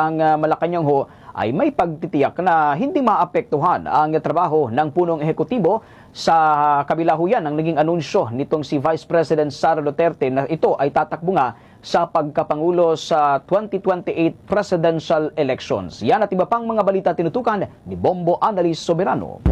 Ang Malacanang ho ay may pagtitiyak na hindi maapektuhan ang trabaho ng punong ehekutibo. Sa kabila ho yan ang naging anunsyo nitong si Vice President Sara Duterte na ito ay tatakbo nga sa pagkapangulo sa 2028 presidential elections. Yan at iba pang mga balita tinutukan ni Bombo Annalise Soberano.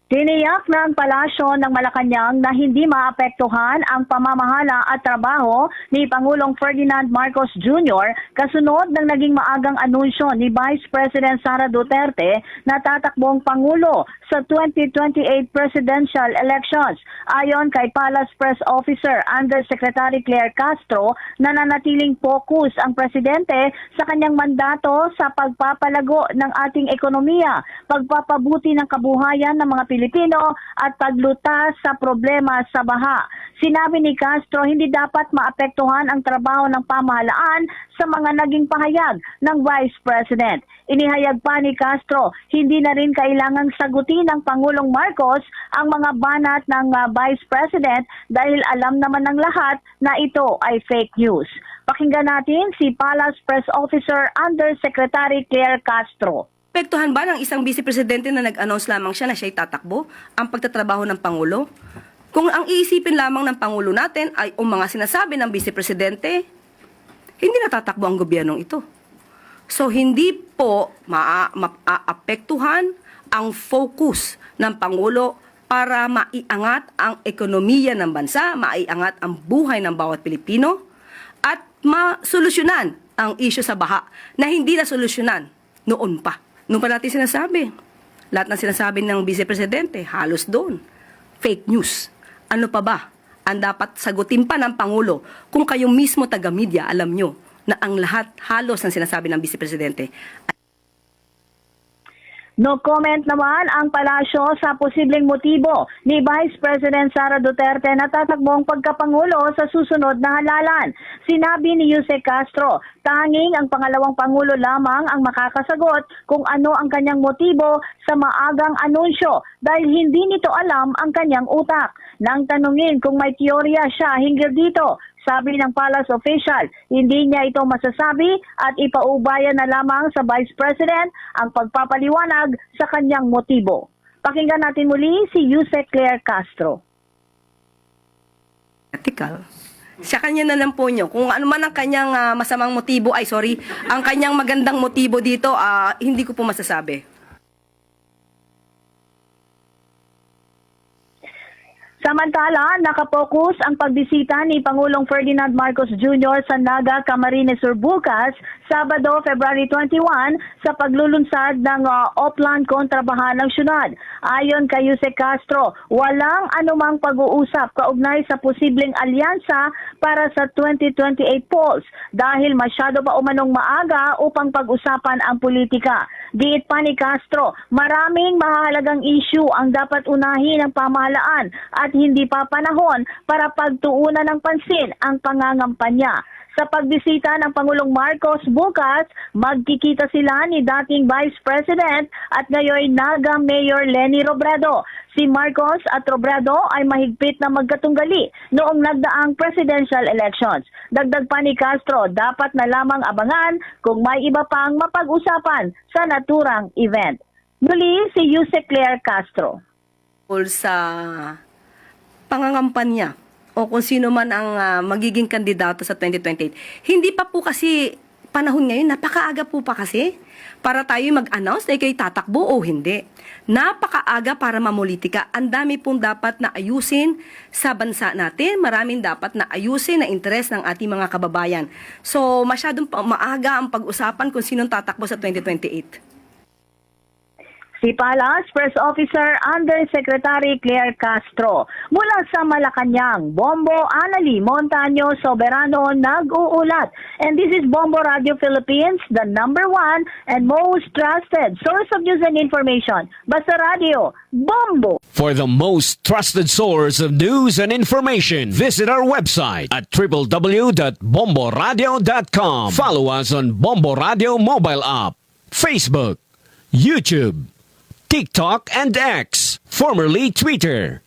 Tiniyak ng palasyo ng Malacanang na hindi maapektuhan ang pamamahala at trabaho ni Pangulong Ferdinand Marcos Jr. kasunod ng naging maagang anunsyo ni Vice President Sara Duterte na tatakbong Pangulo sa 2028 presidential elections. Ayon kay Palace Press Officer Undersecretary Claire Castro, nananatiling focus ang presidente sa kanyang mandato sa pagpapalago ng ating ekonomiya, pagpapabuti ng kabuhayan ng mga Pilipino at paglutas sa problema sa baha. Sinabi ni Castro, hindi dapat maapektuhan ang trabaho ng pamahalaan sa mga naging pahayag ng Vice President. Inihayag pa ni Castro, hindi na rin kailangang sagutin ng Pangulong Marcos ang mga banat ng Vice President dahil alam naman ng lahat na ito ay fake news. Pakinggan natin si Palace Press Officer Undersecretary Claire Castro. Apektuhan ba ng isang vice-presidente na nag-announce lamang siya na siya'y tatakbo ang pagtatrabaho ng Pangulo? Kung ang iisipin lamang ng Pangulo natin ay ang mga sinasabi ng vice-presidente, hindi natatakbo ang gobyernong ito. So hindi po maapektuhan ang focus ng Pangulo para maiangat ang ekonomiya ng bansa, maiangat ang buhay ng bawat Pilipino, at masolusyonan ang issue sa baha na hindi na solusyonan noon pa. Noon pa natin sinasabi, lahat ng sinasabi ng vice-presidente, halos doon, fake news. Ano pa ba ang dapat sagutin pa ng Pangulo kung kayong mismo taga-media alam nyo na ang lahat halos ng sinasabi ng vice-presidente? No comment naman ang palasyo sa posibleng motibo ni Vice President Sara Duterte na tatakbong pagkapangulo sa susunod na halalan. Sinabi ni Jose Castro, tanging ang pangalawang pangulo lamang ang makakasagot kung ano ang kanyang motibo sa maagang anunsyo dahil hindi nito alam ang kanyang utak. Nang tanungin kung may teorya siya hinggil dito, sabi ng Palace official, hindi niya ito masasabi at ipaubayan na lamang sa Vice President ang pagpapaliwanag sa kanyang motibo. Pakinggan natin muli si Yusek Claire Castro. Ethical. Sa kanya na lang po nyo. Kung ano man ang kanyang masamang motibo, ang kanyang magandang motibo dito, hindi ko po masasabi. Samantala, nakapokus ang pagbisita ni Pangulong Ferdinand Marcos Jr. sa Naga, Camarines Sur bukas, Sabado, February 21, sa paglulunsad ng Oplan kontrabaha ng syudad. Ayon kay Jose Castro, walang anumang pag-uusap kaugnay sa posibleng alyansa para sa 2028 polls dahil masyado pa umanong maaga upang pag-usapan ang politika. Giit pa ni Castro, maraming mahalagang issue ang dapat unahin ng pamahalaan at hindi pa panahon para pagtuunan ng pansin ang pangangampanya. Sa pagbisita ng Pangulong Marcos bukas, magkikita sila ni dating Vice President at ngayon Naga Mayor Leni Robredo. Si Marcos at Robredo ay mahigpit na magkatunggali noong nagdaang presidential elections. Dagdag pa ni Castro, dapat na lamang abangan kung may iba pang mapag-usapan sa naturang event. Muli si Yusek Claire Castro. Sa pangangampanya o kung sino man ang magiging kandidato sa 2028. Hindi pa po kasi panahon ngayon, napakaaga po pa kasi para tayo mag-announce na kayo tatakbo o hindi. Napakaaga para mamulitika. Ang dami pong dapat na ayusin sa bansa natin. Maraming dapat na ayusin na interes ng ating mga kababayan. So, masyadong maaga ang pag-usapan kung sinong tatakbo sa 2028. Si Palace Press Officer Undersecretary Claire Castro. Mula sa Malacanang, Bombo Annalise Montaño Soberano nag-uulat. And this is Bombo Radio Philippines, the #1 and most trusted source of news and information. Basta Radio, Bombo! For the most trusted source of news and information, visit our website at www.bomboradio.com. Follow us on Bombo Radio mobile app, Facebook, YouTube, TikTok and X, formerly Twitter.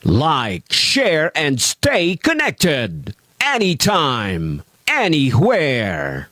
Like, share, and stay connected. Anytime, anywhere.